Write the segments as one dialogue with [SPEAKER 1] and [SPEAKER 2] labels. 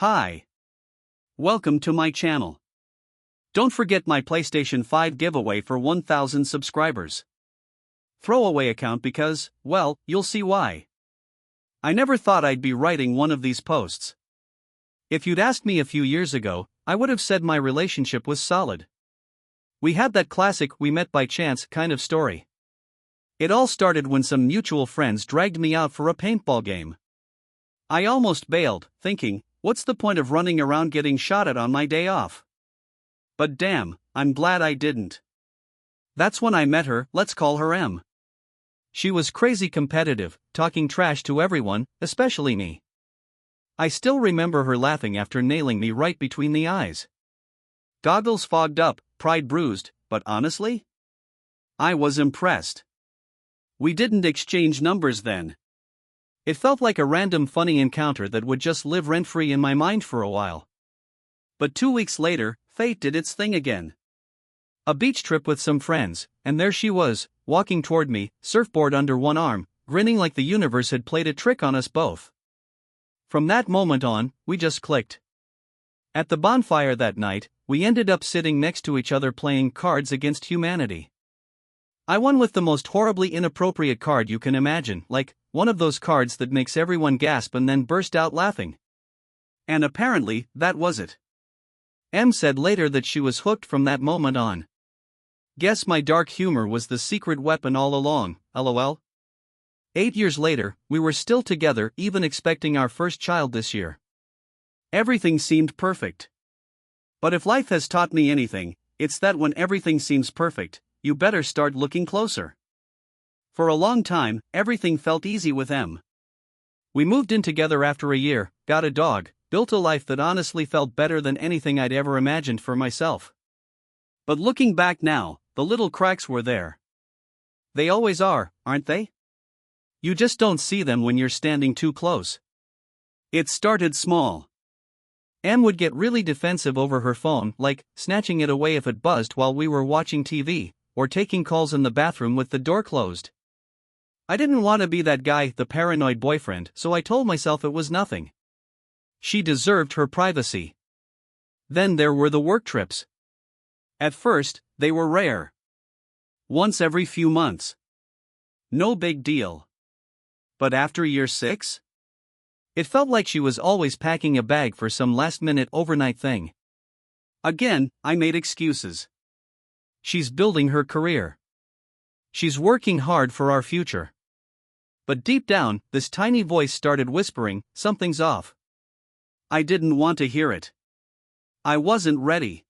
[SPEAKER 1] Hi. Welcome to my channel. Don't forget my PlayStation 5 giveaway for 1,000 subscribers. Throwaway account because, well, you'll see why. I never thought I'd be writing one of these posts. If you'd asked me a few years ago, I would have said my relationship was solid. We had that classic we met by chance kind of story. It all started when some mutual friends dragged me out for a paintball game. I almost bailed, thinking, what's the point of running around getting shot at on my day off? But damn, I'm glad I didn't. That's when I met her, let's call her M. She was crazy competitive, talking trash to everyone, especially me. I still remember her laughing after nailing me right between the eyes. Goggles fogged up, pride bruised, but honestly? I was impressed. We didn't exchange numbers then. It felt like a random funny encounter that would just live rent-free in my mind for a while. But 2 weeks later, fate did its thing again. A beach trip with some friends, and there she was, walking toward me, surfboard under one arm, grinning like the universe had played a trick on us both. From that moment on, we just clicked. At the bonfire that night, we ended up sitting next to each other playing Cards Against Humanity. I won with the most horribly inappropriate card you can imagine, like, one of those cards that makes everyone gasp and then burst out laughing. And apparently, that was it. M said later that she was hooked from that moment on. Guess my dark humor was the secret weapon all along, lol. 8 years later, we were still together, even expecting our first child this year. Everything seemed perfect. But if life has taught me anything, it's that when everything seems perfect, you better start looking closer. For a long time, everything felt easy with M. We moved in together after a year, got a dog, built a life that honestly felt better than anything I'd ever imagined for myself. But looking back now, the little cracks were there. They always are, aren't they? You just don't see them when you're standing too close. It started small. M would get really defensive over her phone, like snatching it away if it buzzed while we were watching TV, or taking calls in the bathroom with the door closed. I didn't want to be that guy, the paranoid boyfriend, so I told myself it was nothing. She deserved her privacy. Then there were the work trips. At first, they were rare. Once every few months. No big deal. But after year 6? It felt like she was always packing a bag for some last-minute overnight thing. Again, I made excuses. She's building her career. She's working hard for our future. But deep down, this tiny voice started whispering, something's off. I didn't want to hear it. I wasn't ready.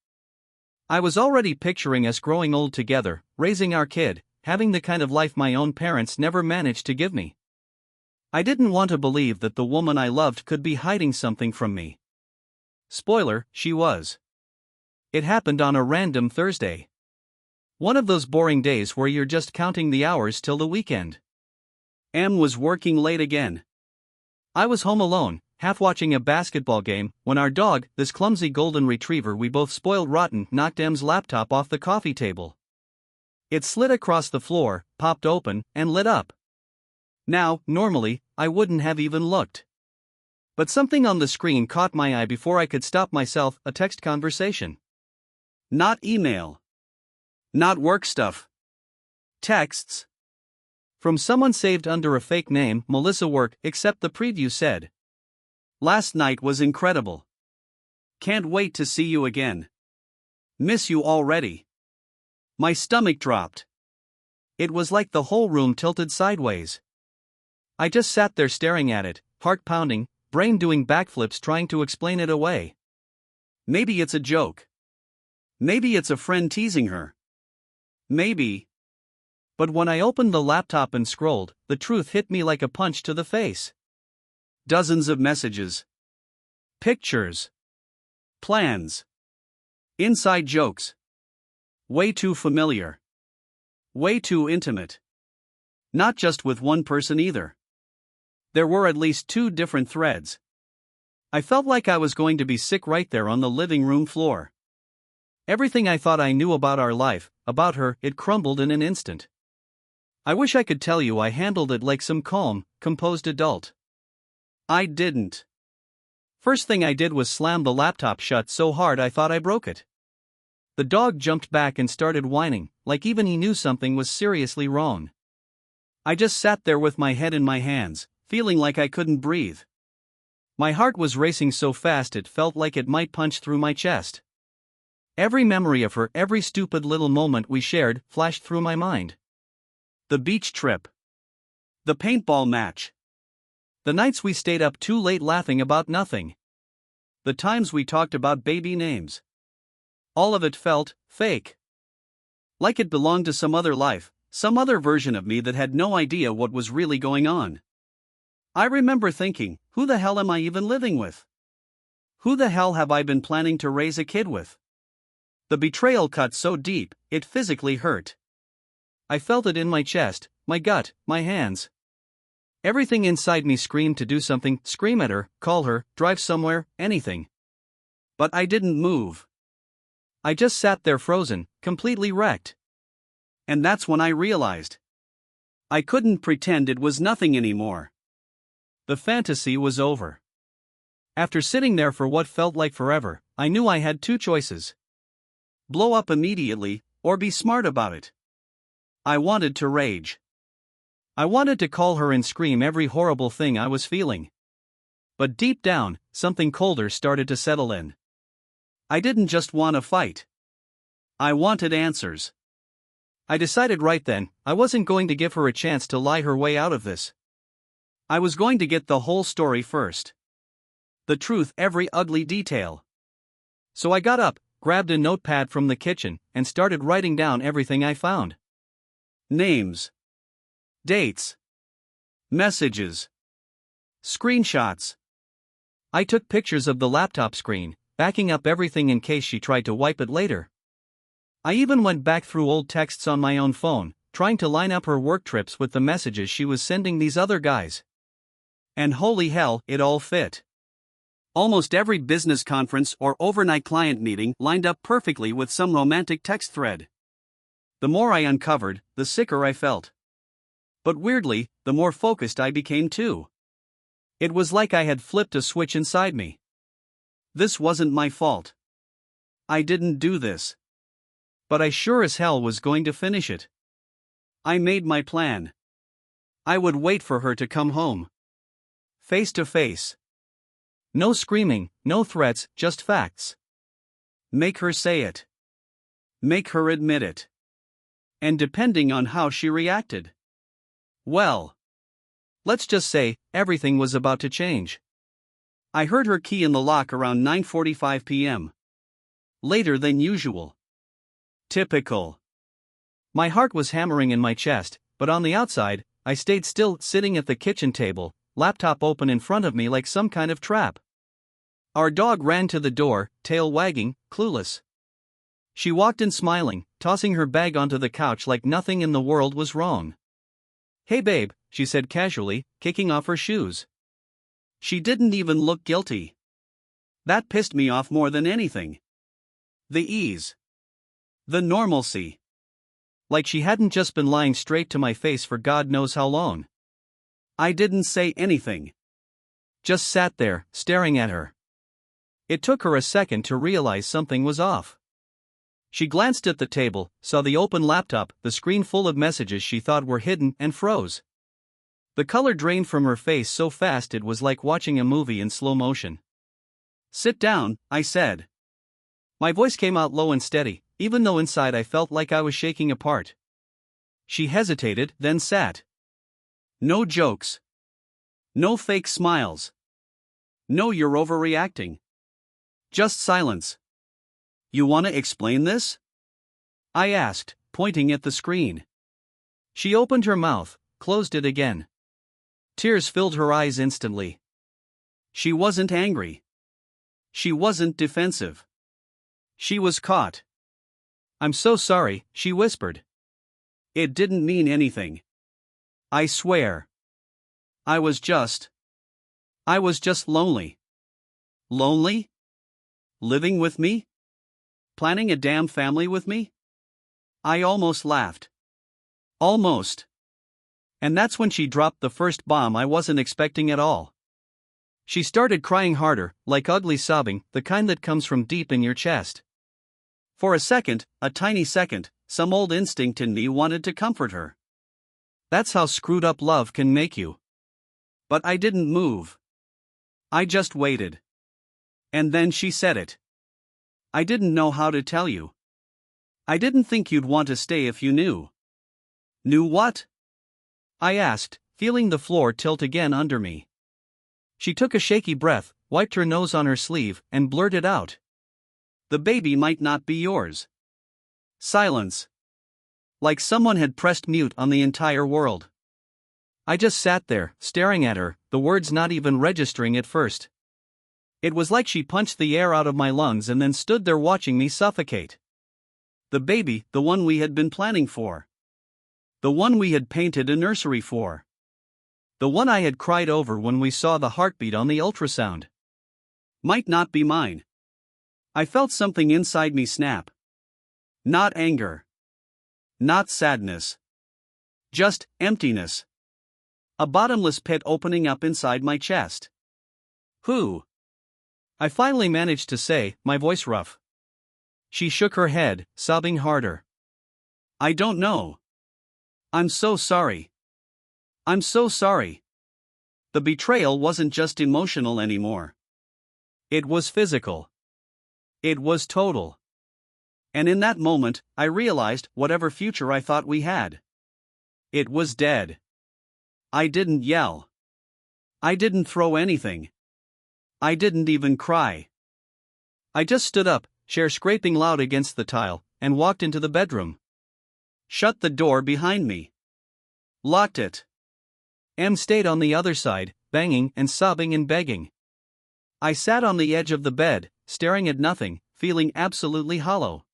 [SPEAKER 1] I was already picturing us growing old together, raising our kid, having the kind of life my own parents never managed to give me. I didn't want to believe that the woman I loved could be hiding something from me. Spoiler, she was. It happened on a random Thursday. One of those boring days where you're just counting the hours till the weekend. M was working late again. I was home alone, half watching a basketball game, when our dog, this clumsy golden retriever we both spoiled rotten, knocked M's laptop off the coffee table. It slid across the floor, popped open, and lit up. Now, normally, I wouldn't have even looked. But something on the screen caught my eye before I could stop myself, a text conversation. Not email. Not work stuff. Texts. From someone saved under a fake name, Melissa Work, except the preview said, "Last night was incredible. Can't wait to see you again. Miss you already." My stomach dropped. It was like the whole room tilted sideways. I just sat there staring at it, heart pounding, brain doing backflips trying to explain it away. Maybe it's a joke. Maybe it's a friend teasing her. Maybe. But when I opened the laptop and scrolled, the truth hit me like a punch to the face. Dozens of messages. Pictures. Plans. Inside jokes. Way too familiar. Way too intimate. Not just with one person either. There were at least 2 different threads. I felt like I was going to be sick right there on the living room floor. Everything I thought I knew about our life, about her, it crumbled in an instant. I wish I could tell you I handled it like some calm, composed adult. I didn't. First thing I did was slam the laptop shut so hard I thought I broke it. The dog jumped back and started whining, like even he knew something was seriously wrong. I just sat there with my head in my hands, feeling like I couldn't breathe. My heart was racing so fast it felt like it might punch through my chest. Every memory of her, every stupid little moment we shared, flashed through my mind. The beach trip. The paintball match. The nights we stayed up too late laughing about nothing. The times we talked about baby names. All of it felt fake. Like it belonged to some other life, some other version of me that had no idea what was really going on. I remember thinking, who the hell am I even living with? Who the hell have I been planning to raise a kid with? The betrayal cut so deep, it physically hurt. I felt it in my chest, my gut, my hands. Everything inside me screamed to do something, scream at her, call her, drive somewhere, anything. But I didn't move. I just sat there frozen, completely wrecked. And that's when I realized. I couldn't pretend it was nothing anymore. The fantasy was over. After sitting there for what felt like forever, I knew I had two choices. Blow up immediately, or be smart about it. I wanted to rage. I wanted to call her and scream every horrible thing I was feeling. But deep down, something colder started to settle in. I didn't just want to fight. I wanted answers. I decided right then, I wasn't going to give her a chance to lie her way out of this. I was going to get the whole story first. The truth, every ugly detail. So I got up, grabbed a notepad from the kitchen, and started writing down everything I found. Names. Dates. Messages. Screenshots. I took pictures of the laptop screen, backing up everything in case she tried to wipe it later. I even went back through old texts on my own phone, trying to line up her work trips with the messages she was sending these other guys. And holy hell, it all fit. Almost every business conference or overnight client meeting lined up perfectly with some romantic text thread. The more I uncovered, the sicker I felt. But weirdly, the more focused I became too. It was like I had flipped a switch inside me. This wasn't my fault. I didn't do this. But I sure as hell was going to finish it. I made my plan. I would wait for her to come home. Face to face. No screaming, no threats, just facts. Make her say it. Make her admit it. And depending on how she reacted. Well, let's just say, everything was about to change. I heard her key in the lock around 9:45 p.m. Later than usual. Typical. My heart was hammering in my chest, but on the outside, I stayed still, sitting at the kitchen table, laptop open in front of me like some kind of trap. Our dog ran to the door, tail wagging, clueless. She walked in smiling, tossing her bag onto the couch like nothing in the world was wrong. "Hey babe," she said casually, kicking off her shoes. She didn't even look guilty. That pissed me off more than anything. The ease. The normalcy. Like she hadn't just been lying straight to my face for God knows how long. I didn't say anything. Just sat there, staring at her. It took her a second to realize something was off. She glanced at the table, saw the open laptop, the screen full of messages she thought were hidden, and froze. The color drained from her face so fast it was like watching a movie in slow motion. "Sit down," I said. My voice came out low and steady, even though inside I felt like I was shaking apart. She hesitated, then sat. No jokes. No fake smiles. No "you're overreacting." Just silence. "You want to explain this?" I asked, pointing at the screen. She opened her mouth, closed it again. Tears filled her eyes instantly. She wasn't angry. She wasn't defensive. She was caught. "I'm so sorry," she whispered. "It didn't mean anything. I swear. I was just lonely." Lonely? Living with me? Planning a damn family with me? I almost laughed. Almost. And that's when she dropped the first bomb I wasn't expecting at all. She started crying harder, like ugly sobbing, the kind that comes from deep in your chest. For a second, a tiny second, some old instinct in me wanted to comfort her. That's how screwed up love can make you. But I didn't move. I just waited. And then she said it. I didn't know how to tell you. I didn't think you'd want to stay if you knew. Knew what? I asked, feeling the floor tilt again under me. She took a shaky breath, wiped her nose on her sleeve, and blurted out. The baby might not be yours. Silence. Like someone had pressed mute on the entire world. I just sat there, staring at her, the words not even registering at first. It was like she punched the air out of my lungs and then stood there watching me suffocate. The baby, the one we had been planning for. The one we had painted a nursery for. The one I had cried over when we saw the heartbeat on the ultrasound. Might not be mine. I felt something inside me snap. Not anger. Not sadness. Just emptiness. A bottomless pit opening up inside my chest. Who? I finally managed to say, my voice rough. She shook her head, sobbing harder. I don't know. I'm so sorry. I'm so sorry. The betrayal wasn't just emotional anymore. It was physical. It was total. And in that moment, I realized whatever future I thought we had. It was dead. I didn't yell. I didn't throw anything. I didn't even cry. I just stood up, chair scraping loud against the tile, and walked into the bedroom. Shut the door behind me. Locked it. Em stayed on the other side, banging and sobbing and begging. I sat on the edge of the bed, staring at nothing, feeling absolutely hollow.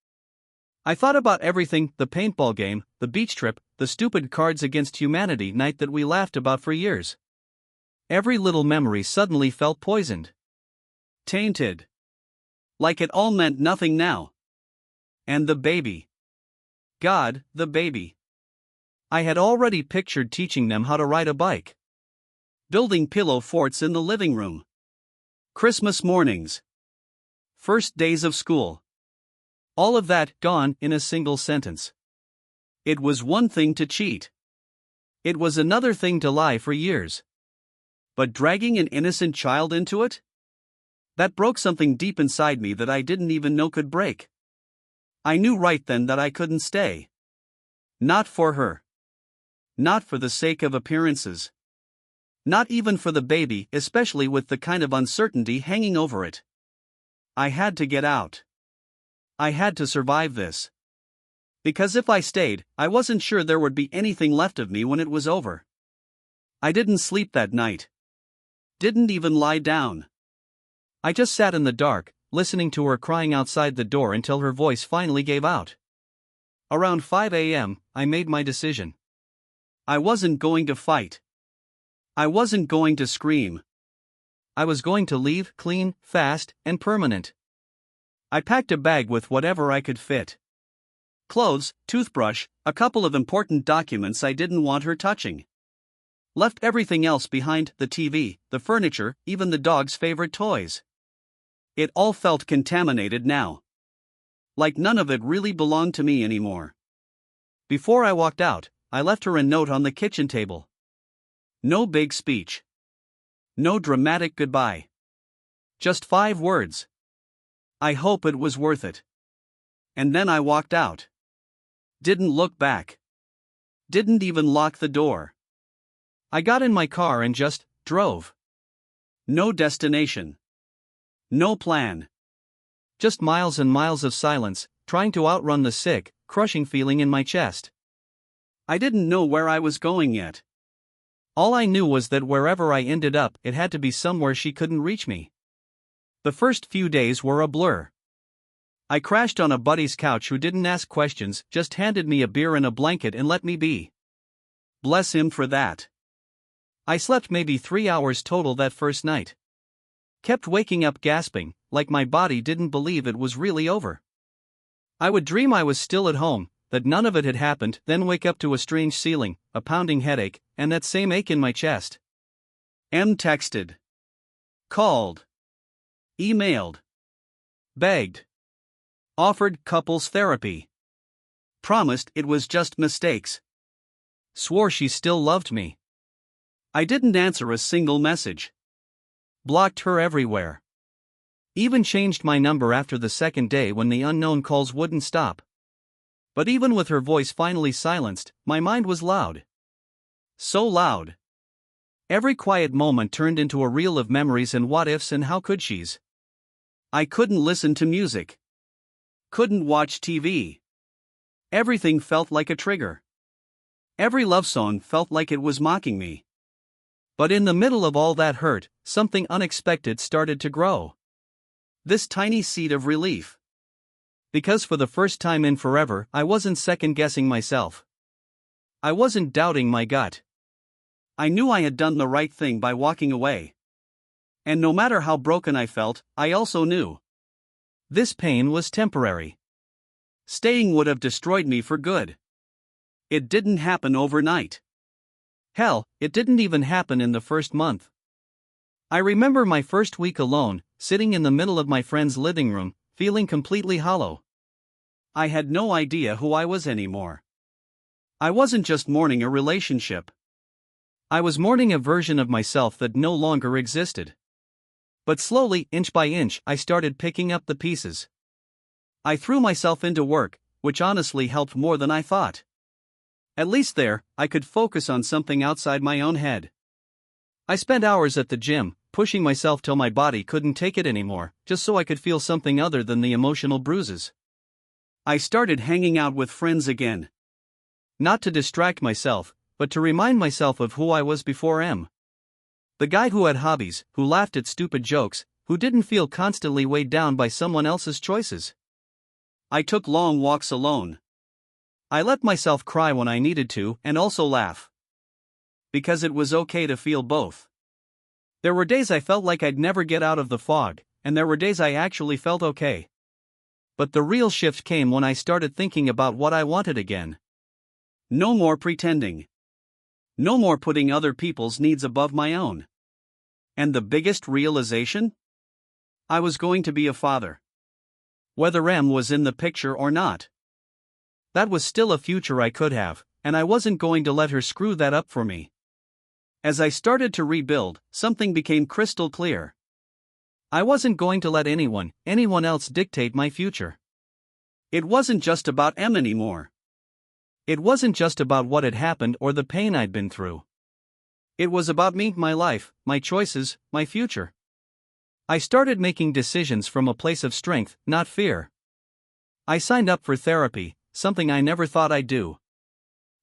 [SPEAKER 1] I thought about everything, the paintball game, the beach trip, the stupid Cards Against Humanity night that we laughed about for years. Every little memory suddenly felt poisoned. Tainted. Like it all meant nothing now. And the baby. God, the baby. I had already pictured teaching them how to ride a bike. Building pillow forts in the living room. Christmas mornings. First days of school. All of that gone in a single sentence. It was one thing to cheat. It was another thing to lie for years. But dragging an innocent child into it? That broke something deep inside me that I didn't even know could break. I knew right then that I couldn't stay. Not for her. Not for the sake of appearances. Not even for the baby, especially with the kind of uncertainty hanging over it. I had to get out. I had to survive this. Because if I stayed, I wasn't sure there would be anything left of me when it was over. I didn't sleep that night. Didn't even lie down. I just sat in the dark, listening to her crying outside the door until her voice finally gave out. Around 5 a.m., I made my decision. I wasn't going to fight. I wasn't going to scream. I was going to leave clean, fast, and permanent. I packed a bag with whatever I could fit. Clothes, toothbrush, a couple of important documents I didn't want her touching. Left everything else behind, the TV, the furniture, even the dog's favorite toys. It all felt contaminated now. Like none of it really belonged to me anymore. Before I walked out, I left her a note on the kitchen table. No big speech. No dramatic goodbye. Just 5 words. I hope it was worth it. And then I walked out. Didn't look back. Didn't even lock the door. I got in my car and just drove. No destination. No plan. Just miles and miles of silence, trying to outrun the sick, crushing feeling in my chest. I didn't know where I was going yet. All I knew was that wherever I ended up, it had to be somewhere she couldn't reach me. The first few days were a blur. I crashed on a buddy's couch who didn't ask questions, just handed me a beer and a blanket and let me be. Bless him for that. I slept maybe 3 hours total that first night. Kept waking up gasping, like my body didn't believe it was really over. I would dream I was still at home, that none of it had happened, then wake up to a strange ceiling, a pounding headache, and that same ache in my chest. Em texted. Called. Emailed. Begged. Offered couples therapy. Promised it was just mistakes. Swore she still loved me. I didn't answer a single message. Blocked her everywhere. Even changed my number after the second day when the unknown calls wouldn't stop. But even with her voice finally silenced, my mind was loud. So loud. Every quiet moment turned into a reel of memories and what-ifs and how could she's. I couldn't listen to music. Couldn't watch TV. Everything felt like a trigger. Every love song felt like it was mocking me. But in the middle of all that hurt, something unexpected started to grow. This tiny seed of relief. Because for the first time in forever, I wasn't second-guessing myself. I wasn't doubting my gut. I knew I had done the right thing by walking away. And no matter how broken I felt, I also knew. This pain was temporary. Staying would have destroyed me for good. It didn't happen overnight. Hell, it didn't even happen in the first month. I remember my first week alone, sitting in the middle of my friend's living room, feeling completely hollow. I had no idea who I was anymore. I wasn't just mourning a relationship. I was mourning a version of myself that no longer existed. But slowly, inch by inch, I started picking up the pieces. I threw myself into work, which honestly helped more than I thought. At least there, I could focus on something outside my own head. I spent hours at the gym, pushing myself till my body couldn't take it anymore, just so I could feel something other than the emotional bruises. I started hanging out with friends again. Not to distract myself, but to remind myself of who I was before M. The guy who had hobbies, who laughed at stupid jokes, who didn't feel constantly weighed down by someone else's choices. I took long walks alone. I let myself cry when I needed to and also laugh. Because it was okay to feel both. There were days I felt like I'd never get out of the fog, and there were days I actually felt okay. But the real shift came when I started thinking about what I wanted again. No more pretending. No more putting other people's needs above my own. And the biggest realization? I was going to be a father. Whether M was in the picture or not. That was still a future I could have, and I wasn't going to let her screw that up for me. As I started to rebuild, something became crystal clear. I wasn't going to let anyone else dictate my future. It wasn't just about M anymore. It wasn't just about what had happened or the pain I'd been through. It was about me, my life, my choices, my future. I started making decisions from a place of strength, not fear. I signed up for therapy, something I never thought I'd do.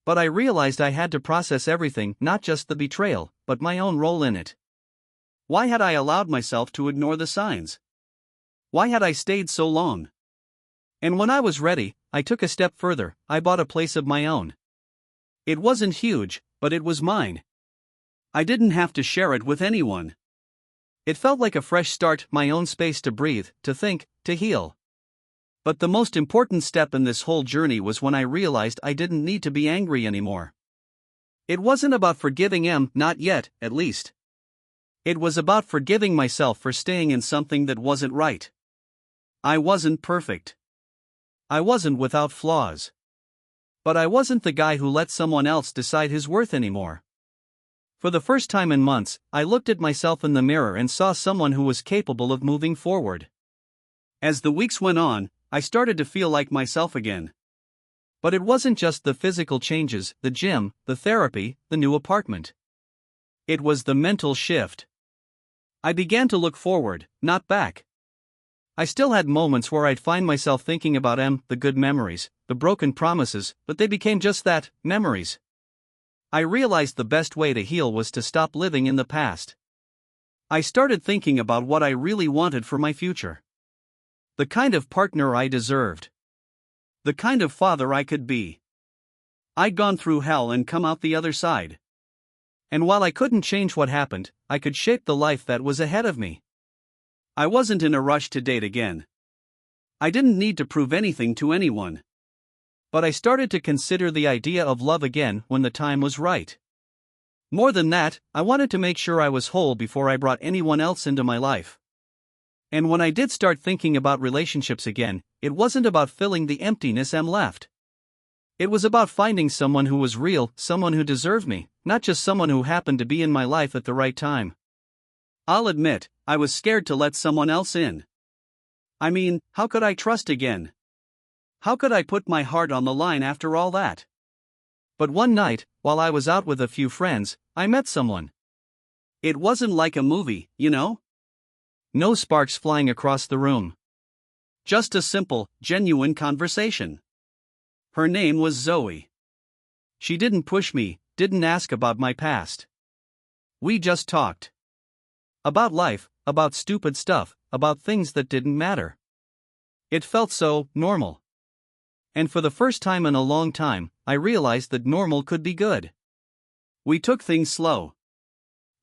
[SPEAKER 1] But I realized I had to process everything, not just the betrayal, but my own role in it. Why had I allowed myself to ignore the signs? Why had I stayed so long? And when I was ready, I took a step further. I bought a place of my own. It wasn't huge, but it was mine. I didn't have to share it with anyone. It felt like a fresh start, my own space to breathe, to think, to heal. But the most important step in this whole journey was when I realized I didn't need to be angry anymore. It wasn't about forgiving M, not yet, at least. It was about forgiving myself for staying in something that wasn't right. I wasn't perfect. I wasn't without flaws. But I wasn't the guy who let someone else decide his worth anymore. For the first time in months, I looked at myself in the mirror and saw someone who was capable of moving forward. As the weeks went on, I started to feel like myself again. But it wasn't just the physical changes, the gym, the therapy, the new apartment. It was the mental shift. I began to look forward, not back. I still had moments where I'd find myself thinking about M, the good memories, the broken promises, but they became just that, memories. I realized the best way to heal was to stop living in the past. I started thinking about what I really wanted for my future. The kind of partner I deserved. The kind of father I could be. I'd gone through hell and come out the other side. And while I couldn't change what happened, I could shape the life that was ahead of me. I wasn't in a rush to date again. I didn't need to prove anything to anyone. But I started to consider the idea of love again when the time was right. More than that, I wanted to make sure I was whole before I brought anyone else into my life. And when I did start thinking about relationships again, it wasn't about filling the emptiness I'm left. It was about finding someone who was real, someone who deserved me, not just someone who happened to be in my life at the right time. I'll admit, I was scared to let someone else in. I mean, how could I trust again? How could I put my heart on the line after all that? But one night, while I was out with a few friends, I met someone. It wasn't like a movie, you know? No sparks flying across the room. Just a simple, genuine conversation. Her name was Zoe. She didn't push me, didn't ask about my past. We just talked. About life, about stupid stuff, about things that didn't matter. It felt so normal. And for the first time in a long time, I realized that normal could be good. We took things slow.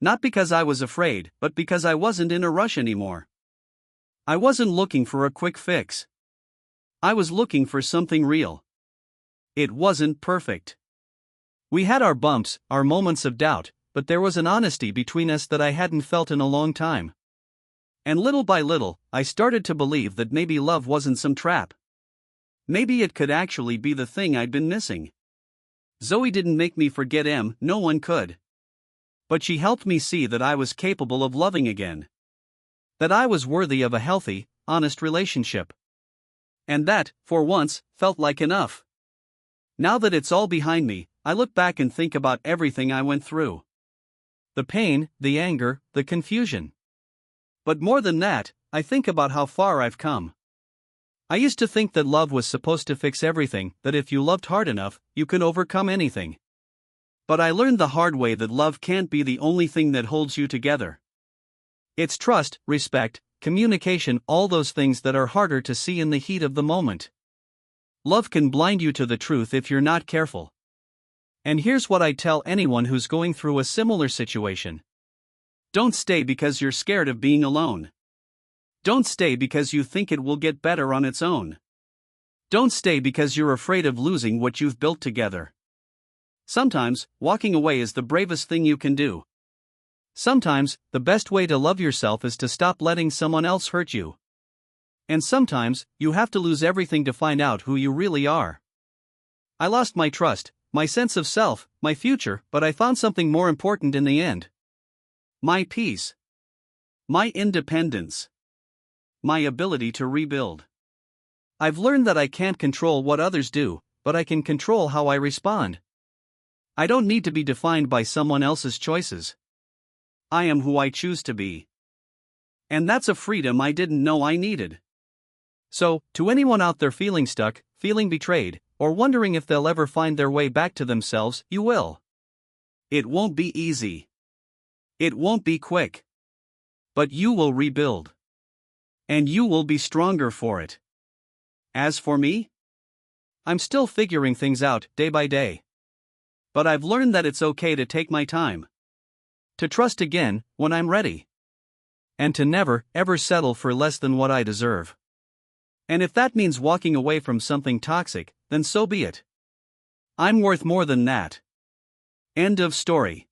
[SPEAKER 1] Not because I was afraid, but because I wasn't in a rush anymore. I wasn't looking for a quick fix. I was looking for something real. It wasn't perfect. We had our bumps, our moments of doubt, but there was an honesty between us that I hadn't felt in a long time. And little by little, I started to believe that maybe love wasn't some trap. Maybe it could actually be the thing I'd been missing. Zoe didn't make me forget no one could. But she helped me see that I was capable of loving again. That I was worthy of a healthy, honest relationship. And that, for once, felt like enough. Now that it's all behind me, I look back and think about everything I went through. The pain, the anger, the confusion. But more than that, I think about how far I've come. I used to think that love was supposed to fix everything, that if you loved hard enough, you could overcome anything. But I learned the hard way that love can't be the only thing that holds you together. It's trust, respect, communication, all those things that are harder to see in the heat of the moment. Love can blind you to the truth if you're not careful. And here's what I tell anyone who's going through a similar situation. Don't stay because you're scared of being alone. Don't stay because you think it will get better on its own. Don't stay because you're afraid of losing what you've built together. Sometimes, walking away is the bravest thing you can do. Sometimes, the best way to love yourself is to stop letting someone else hurt you. And sometimes, you have to lose everything to find out who you really are. I lost my trust, my sense of self, my future, but I found something more important in the end. My peace. My independence. My ability to rebuild. I've learned that I can't control what others do, but I can control how I respond. I don't need to be defined by someone else's choices. I am who I choose to be. And that's a freedom I didn't know I needed. So, to anyone out there feeling stuck, feeling betrayed, or wondering if they'll ever find their way back to themselves, you will. It won't be easy. It won't be quick. But you will rebuild. And you will be stronger for it. As for me, I'm still figuring things out day by day. But I've learned that it's okay to take my time. To trust again when I'm ready. And to never, ever settle for less than what I deserve. And if that means walking away from something toxic, then so be it. I'm worth more than that. End of story.